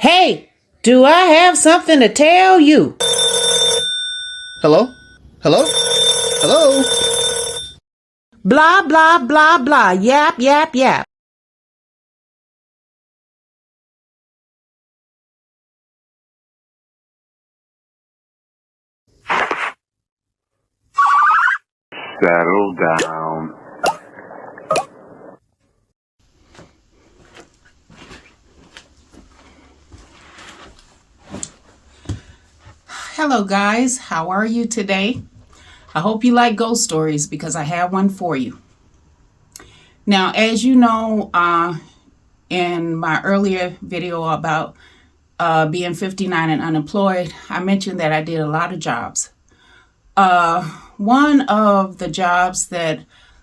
Hey, do I have something to tell you? Hello? Hello? Hello? Blah, blah, blah, blah. Yap, yap, yap. Settle down. Hello guys, how are you today? I hope you like ghost stories because I have one for you. Now, as you know, in my earlier video about being 59 and unemployed, I mentioned that I did a lot of jobs. One of the jobs that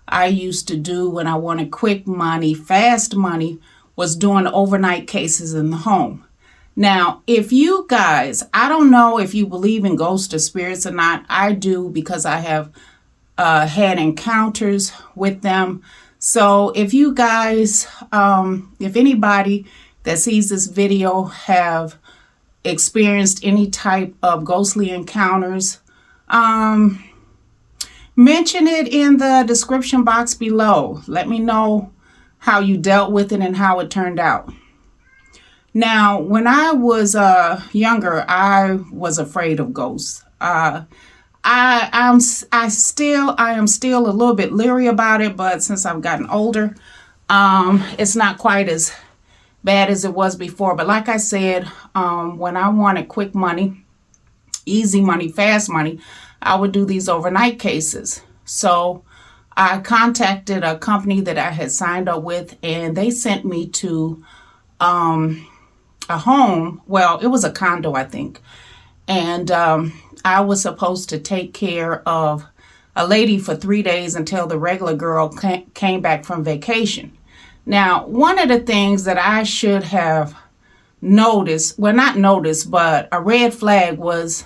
I used to do when I wanted quick money, fast money, was doing overnight cases in the home. Now, if you guys, I don't know if you believe in ghosts or spirits or not. I do because I have had encounters with them. So if you guys, if anybody that sees this video have experienced any type of ghostly encounters, mention it in the description box below. Let me know how you dealt with it and how it turned out. Now, when I was younger, I was afraid of ghosts. I am still a little bit leery about it, but since I've gotten older, it's not quite as bad as it was before. But like I said, when I wanted quick money, easy money, fast money, I would do these overnight cases. So I contacted a company that I had signed up with, and they sent me to a home. Well, it was a condo, I think. And I was supposed to take care of a lady for 3 days until the regular girl came back from vacation. Now, one of the things that I should have noticed, well, not noticed, but a red flag was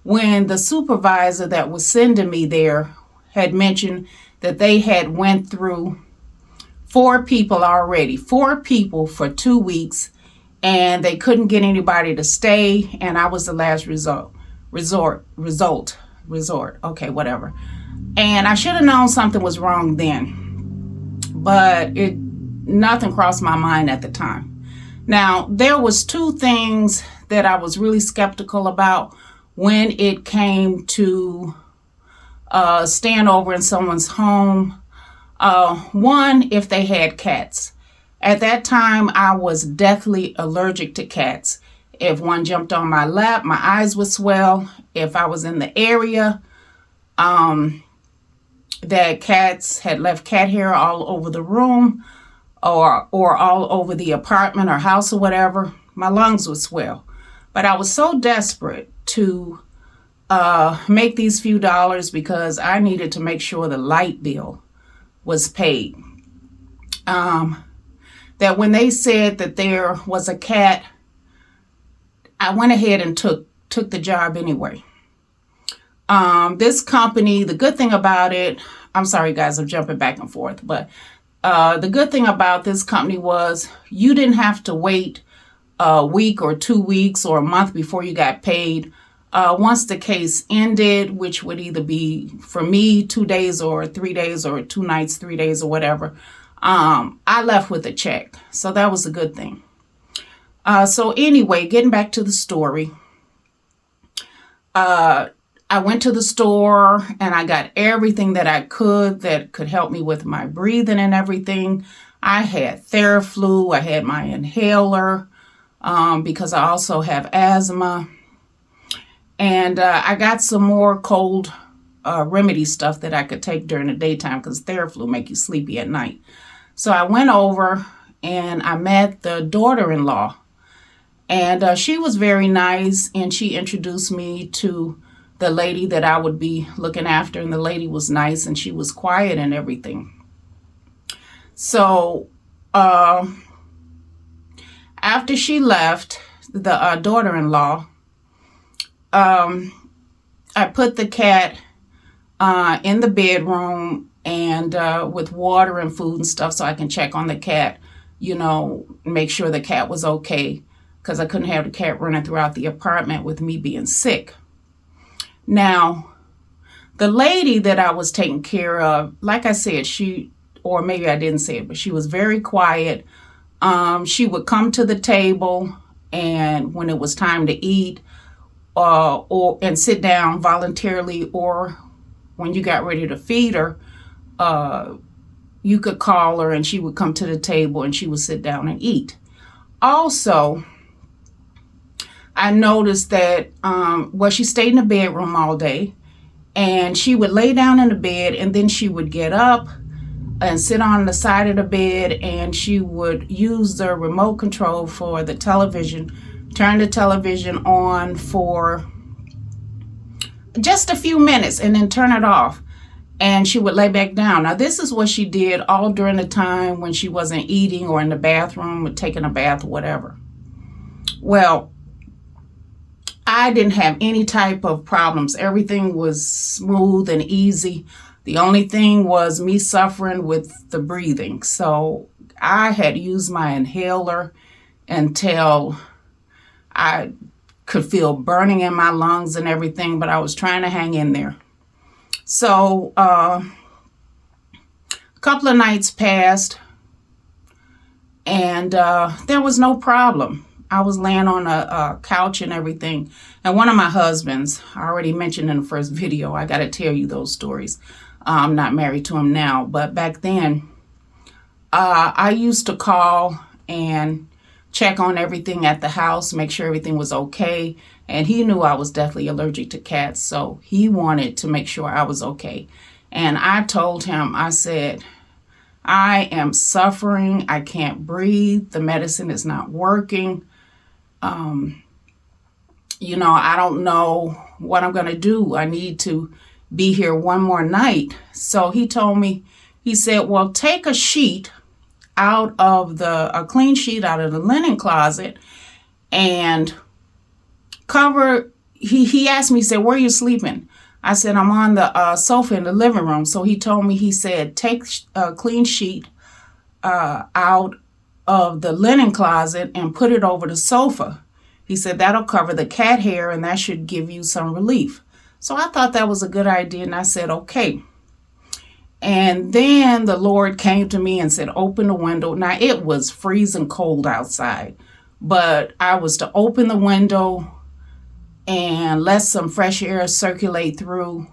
when the supervisor that was sending me there had mentioned that they had went through 4 people already, 4 people for 2 weeks, and they couldn't get anybody to stay, and I was the last resort. Okay, whatever. And I should have known something was wrong then, but nothing crossed my mind at the time. Now, there was 2 things that I was really skeptical about when it came to staying over in someone's home. One, if they had cats. At that time, I was deathly allergic to cats. If one jumped on my lap, my eyes would swell. If I was in the area that cats had left cat hair all over the room or all over the apartment or house or whatever, my lungs would swell. But I was so desperate to make these few dollars because I needed to make sure the light bill was paid. That when they said that there was a cat, I went ahead and took the job anyway. This company, the good thing about it, I'm sorry guys, I'm jumping back and forth, but the good thing about this company was you didn't have to wait a week or 2 weeks or a month before you got paid. Once the case ended, which would either be for me 2 days or 3 days or 2 nights, 3 days or whatever, I left with a check. So that was a good thing. So anyway, getting back to the story, I went to the store and I got everything that I could that could help me with my breathing and everything. I had Theraflu, I had my inhaler, because I also have asthma. And I got some more cold remedy stuff that I could take during the daytime because Theraflu make you sleepy at night. So I went over and I met the daughter-in-law. And she was very nice, and she introduced me to the lady that I would be looking after. And the lady was nice, and she was quiet and everything. So after she left, the daughter-in-law, I put the cat in the bedroom and with water and food and stuff so I can check on the cat, make sure the cat was okay. because I couldn't have the cat running throughout the apartment with me being sick. Now, the lady that I was taking care of, like I said, or maybe I didn't say it, but she was very quiet. She would come to the table, and when it was time to eat, and sit down voluntarily, or when you got ready to feed her, you could call her and she would come to the table and she would sit down and eat. Also, I noticed that, she stayed in the bedroom all day, and she would lay down in the bed, and then she would get up and sit on the side of the bed, and she would use the remote control for the television, turn the television on for just a few minutes and then turn it off, and she would lay back down. Now, this is what she did all during the time when she wasn't eating or in the bathroom or taking a bath or whatever. Well, I didn't have any type of problems. Everything was smooth and easy. The only thing was me suffering with the breathing. So I had used my inhaler until I could feel burning in my lungs and everything, but I was trying to hang in there. So a couple of nights passed, and there was no problem. I was laying on a couch and everything. And one of my husbands, I already mentioned in the first video, I got to tell you those stories. I'm not married to him now, but back then, I used to call and check on everything at the house, make sure everything was okay. And he knew I was definitely allergic to cats, so he wanted to make sure I was okay. And I told him, I said, I am suffering. I can't breathe. The medicine is not working. I don't know what I'm going to do. I need to be here one more night. So he told me, he said, well, take a sheet out of a clean sheet out of the linen closet and cover. He asked me, he said, where are you sleeping? I said, I'm on the sofa in the living room. So he told me, he said, take a clean sheet out of the linen closet and put it over the sofa. He said, that'll cover the cat hair and that should give you some relief. So I thought that was a good idea, and I said, okay. And then the Lord came to me and said, open the window. Now, it was freezing cold outside, but I was to open the window and let some fresh air circulate through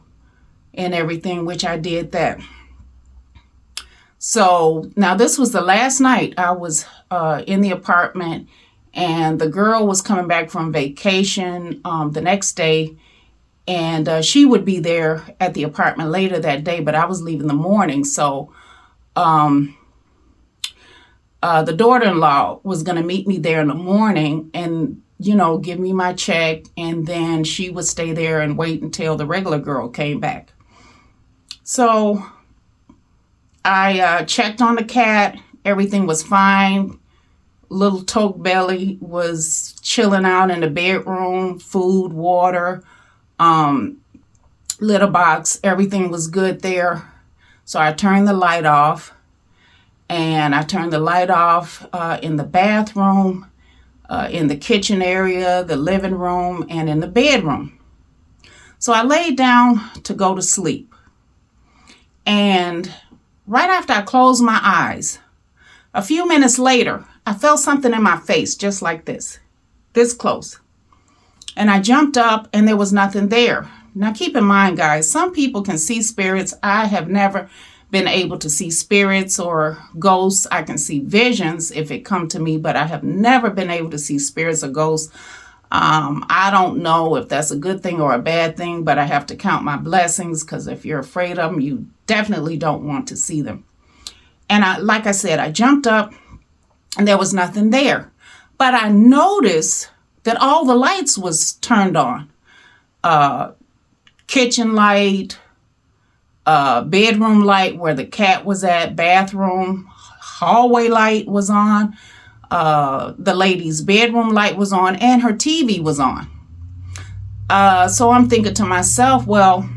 and everything, which I did that. So now this was the last night I was in the apartment, and the girl was coming back from vacation the next day, and she would be there at the apartment later that day, but I was leaving the morning. So the daughter-in-law was going to meet me there in the morning and, give me my check, and then she would stay there and wait until the regular girl came back. So I checked on the cat. Everything was fine. Little Toke Belly was chilling out in the bedroom, food, water, litter box. Everything was good there. So I turned the light off, and I turned the light off in the bathroom, in the kitchen area, the living room, and in the bedroom. So I laid down to go to sleep. And right after I closed my eyes, a few minutes later, I felt something in my face, just like this close. And I jumped up, and there was nothing there. Now, keep in mind, guys, some people can see spirits. I have never been able to see spirits or ghosts. I can see visions if it come to me, but I have never been able to see spirits or ghosts. I don't know if that's a good thing or a bad thing, but I have to count my blessings, because if you're afraid of them, you definitely don't want to see them. And like I said, I jumped up, and there was nothing there. But I noticed that all the lights was turned on. Kitchen light, bedroom light where the cat was at, bathroom, hallway light was on. The lady's bedroom light was on, and her TV was on. So I'm thinking to myself, well,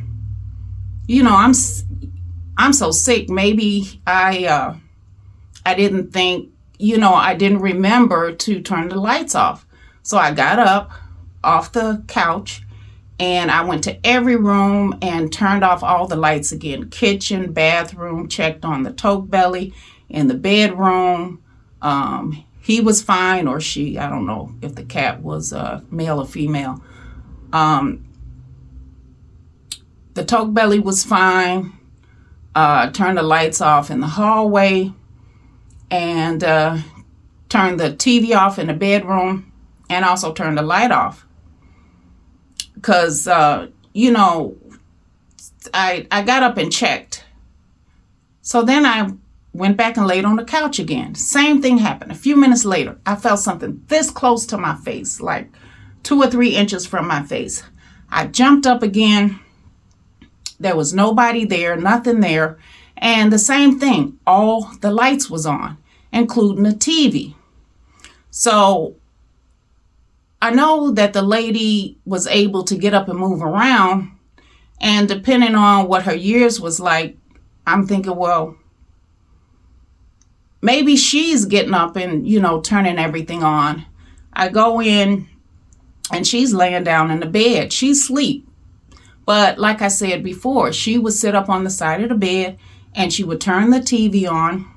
I'm so sick. Maybe I didn't think, I didn't remember to turn the lights off. So I got up off the couch and I went to every room and turned off all the lights again. Kitchen, bathroom, checked on the toke belly in the bedroom. He was fine, or she, I don't know if the cat was male or female. The toke belly was fine. Turned the lights off in the hallway and turned the TV off in the bedroom and also turned the light off. Because, you know, I got up and checked. So then I went back and laid on the couch again. Same thing happened. A few minutes later, I felt something this close to my face, like 2 or 3 inches from my face. I jumped up again. There was nobody there, nothing there. And the same thing, all the lights was on, including the TV. So I know that the lady was able to get up and move around. And depending on what her years was like, I'm thinking, well, maybe she's getting up and, you know, turning everything on. I go in and she's laying down in the bed. She's asleep. But like I said before, she would sit up on the side of the bed and she would turn the TV on.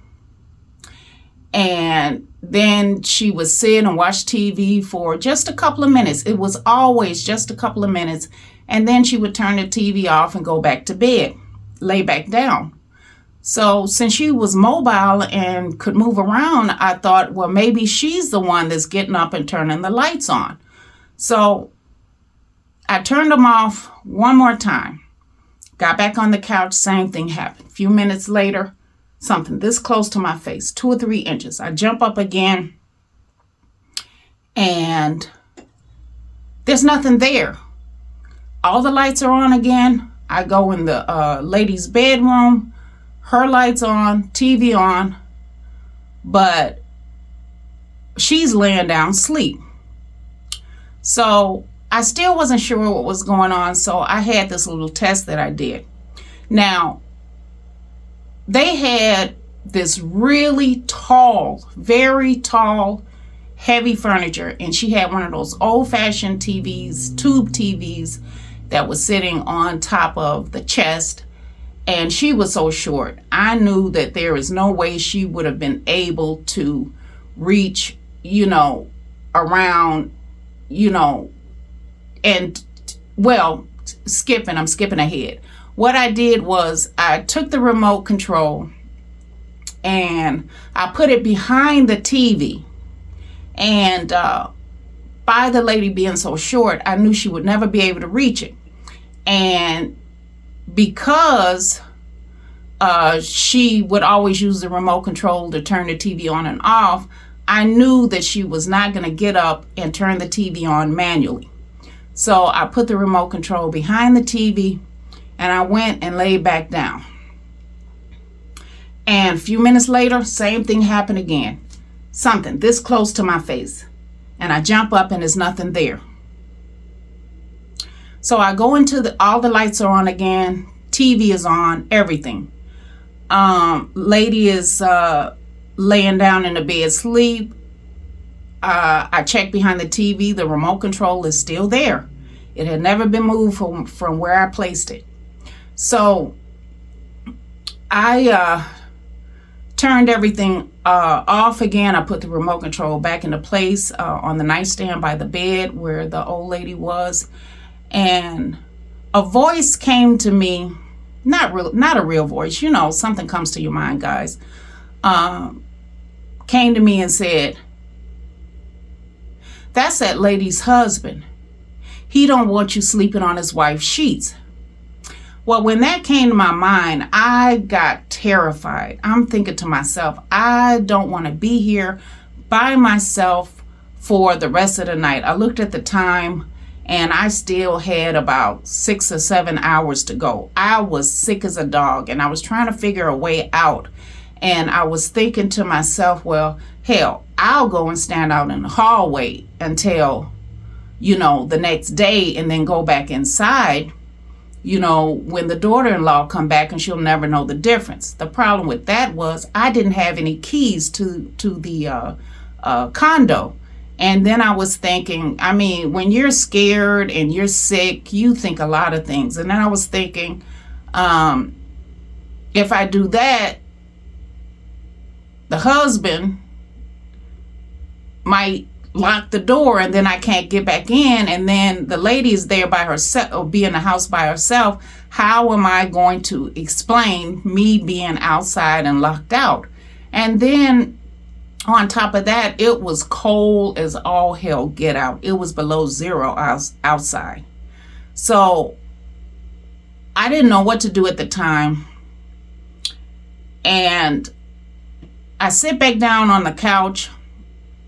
And then she would sit and watch TV for just a couple of minutes. It was always just a couple of minutes. And then she would turn the TV off and go back to bed, lay back down. So since she was mobile and could move around, I thought, well, maybe she's the one that's getting up and turning the lights on. So I turned them off one more time. Got back on the couch, same thing happened. A few minutes later, something this close to my face, 2 or 3 inches. I jump up again and there's nothing there. All the lights are on again. I go in the lady's bedroom. Her lights on, TV on, but she's laying down asleep. So I still wasn't sure what was going on, so I had this little test that I did. Now, they had this really tall, very tall, heavy furniture, and she had one of those old-fashioned TVs, tube TVs, that was sitting on top of the chest. And she was so short. I knew that there is no way she would have been able to reach, you know, around, you know, and, well, I'm skipping ahead. What I did was I took the remote control and I put it behind the TV. And by the lady being so short, I knew she would never be able to reach it. And because she would always use the remote control to turn the TV on and off, I knew that she was not going to get up and turn the TV on manually. So I put the remote control behind the TV and I went and laid back down. And a few minutes later, same thing happened again. Something this close to my face. And I jump up and there's nothing there. So I go into all the lights are on again. TV is on, everything. Lady is laying down in the bed asleep. I checked behind the TV. The remote control is still there. It had never been moved from where I placed it. So I turned everything off again. I put the remote control back into place on the nightstand by the bed where the old lady was. And a voice came to me, not a real voice, you know, something comes to your mind, guys, came to me and said, "That's that lady's husband. He don't want you sleeping on his wife's sheets." Well, when that came to my mind, I got terrified. I'm thinking to myself, I don't want to be here by myself for the rest of the night. I looked at the time and I still had about 6 or 7 hours to go. I was sick as a dog and I was trying to figure a way out. And I was thinking to myself, well, hell, I'll go and stand out in the hallway until, you know, the next day and then go back inside, you know, when the daughter-in-law come back and she'll never know the difference. The problem with that was I didn't have any keys to the condo. And then I was thinking, I mean, when you're scared and you're sick, you think a lot of things. And then I was thinking, if I do that, the husband might lock the door and then I can't get back in. And then the lady is there by herself, or be in the house by herself. How am I going to explain me being outside and locked out? And then on top of that, it was cold as all hell get out. It was below zero outside. So I didn't know what to do at the time. And I sit back down on the couch.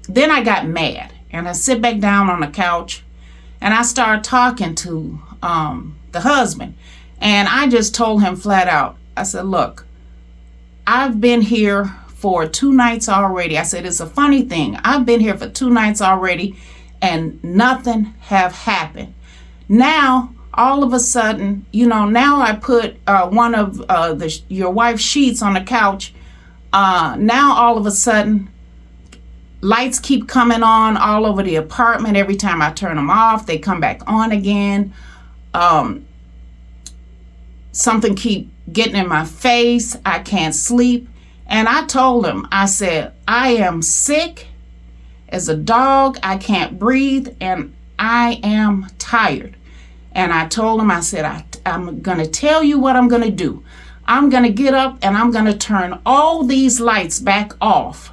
Then I got mad. And I sit back down on the couch and I started talking to the husband. And I just told him flat out, I said, look, I've been here for 2 nights already. I said, it's a funny thing. I've been here for 2 nights already and nothing have happened. Now, all of a sudden, now I put one of your wife's sheets on the couch. Now, all of a sudden, lights keep coming on all over the apartment. Every time I turn them off, they come back on again. Something keep getting in my face. I can't sleep. And I told him, I said, I am sick as a dog. I can't breathe and I am tired. And I told him, I said, I'm going to tell you what I'm going to do. I'm going to get up and I'm going to turn all these lights back off.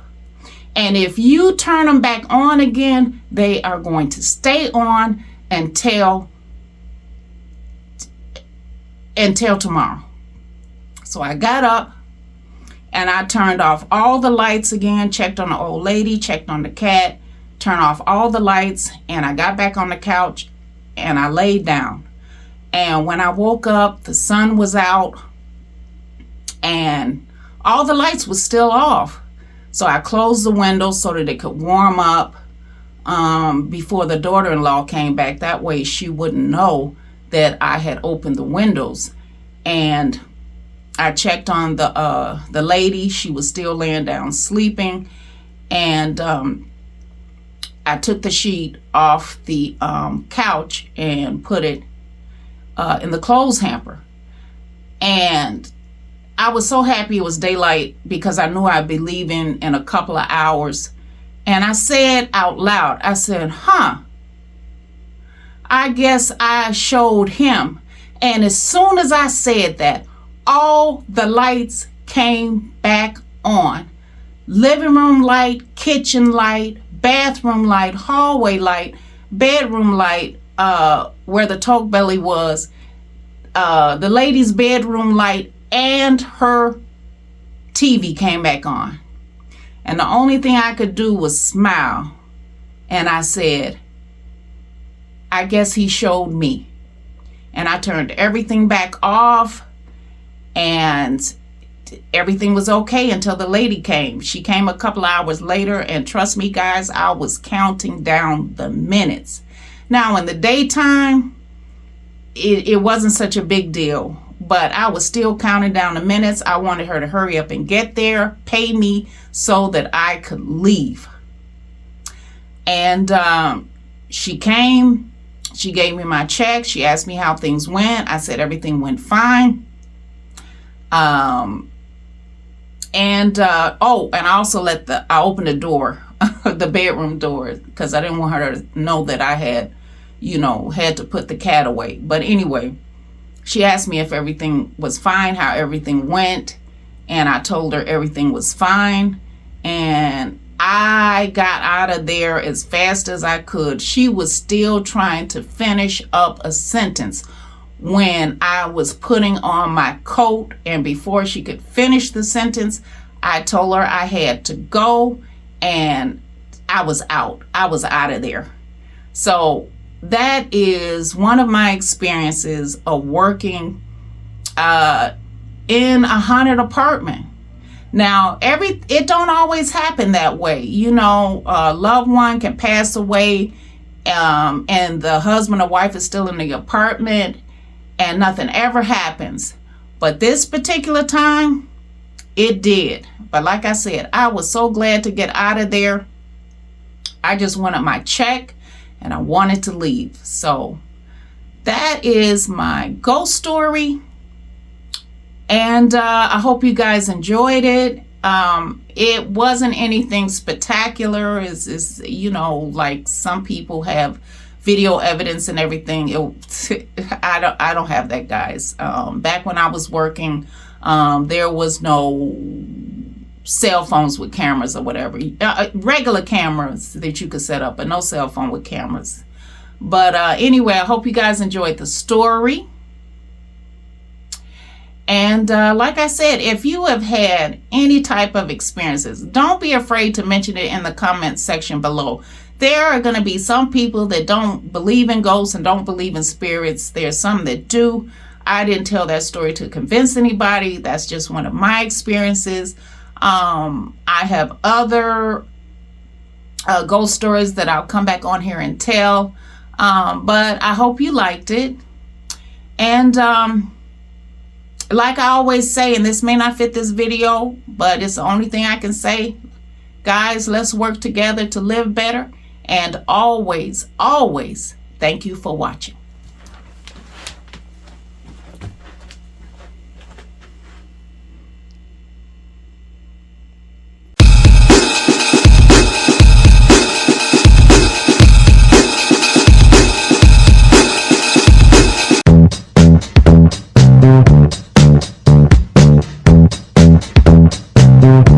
And if you turn them back on again, they are going to stay on until tomorrow. So I got up and I turned off all the lights again, checked on the old lady, checked on the cat, turned off all the lights, and I got back on the couch and I laid down. And when I woke up, the sun was out and all the lights were still off. So I closed the windows so that it could warm up before the daughter-in-law came back. That way she wouldn't know that I had opened the windows. And I checked on the lady. She was still laying down sleeping. And I took the sheet off the couch and put it in the clothes hamper. And I was so happy it was daylight because I knew I'd be leaving in a couple of hours. And I said out loud, I said, I guess I showed him. And as soon as I said that, all the lights came back on. Living room light, kitchen light, bathroom light, hallway light, bedroom light, where the tote belly was, the lady's bedroom light, and her TV came back on. And the only thing I could do was smile. And I said, I guess he showed me. And I turned everything back off and everything was okay until the lady came. She came a couple hours later, and trust me, guys, I was counting down the minutes. Now, in the daytime, it wasn't such a big deal, but I was still counting down the minutes. I wanted her to hurry up and get there, pay me so that I could leave. And she came. She gave me my check. She asked me how things went. I said everything went fine. And I also I opened the door, the bedroom door, because I didn't want her to know that I had to put the cat away. But anyway, she asked me if everything was fine, how everything went, and I told her everything was fine. And I got out of there as fast as I could. She was still trying to finish up a sentence when I was putting on my coat, and before she could finish the sentence, I told her I had to go, and I was out. I was out of there. So that is one of my experiences of working in a haunted apartment. Now, it don't always happen that way. A loved one can pass away, and the husband or wife is still in the apartment, and nothing ever happens. But this particular time, it did. But like I said, I was so glad to get out of there. I just wanted my check and I wanted to leave. So that is my ghost story. And I hope you guys enjoyed it. It wasn't anything spectacular. Is you know, like some people have video evidence and everything. I don't have that, guys. Back when I was working, there was no cell phones with cameras or whatever. Regular cameras that you could set up, but no cell phone with cameras. But anyway, I hope you guys enjoyed the story. And like I said, if you have had any type of experiences, don't be afraid to mention it in the comments section below. There are going to be some people that don't believe in ghosts and don't believe in spirits. There's some that do. I didn't tell that story to convince anybody. That's just one of my experiences. I have other ghost stories that I'll come back on here and tell. But I hope you liked it. And like I always say, and this may not fit this video, but it's the only thing I can say. Guys, let's work together to live better. And always, always, thank you for watching. Thank you.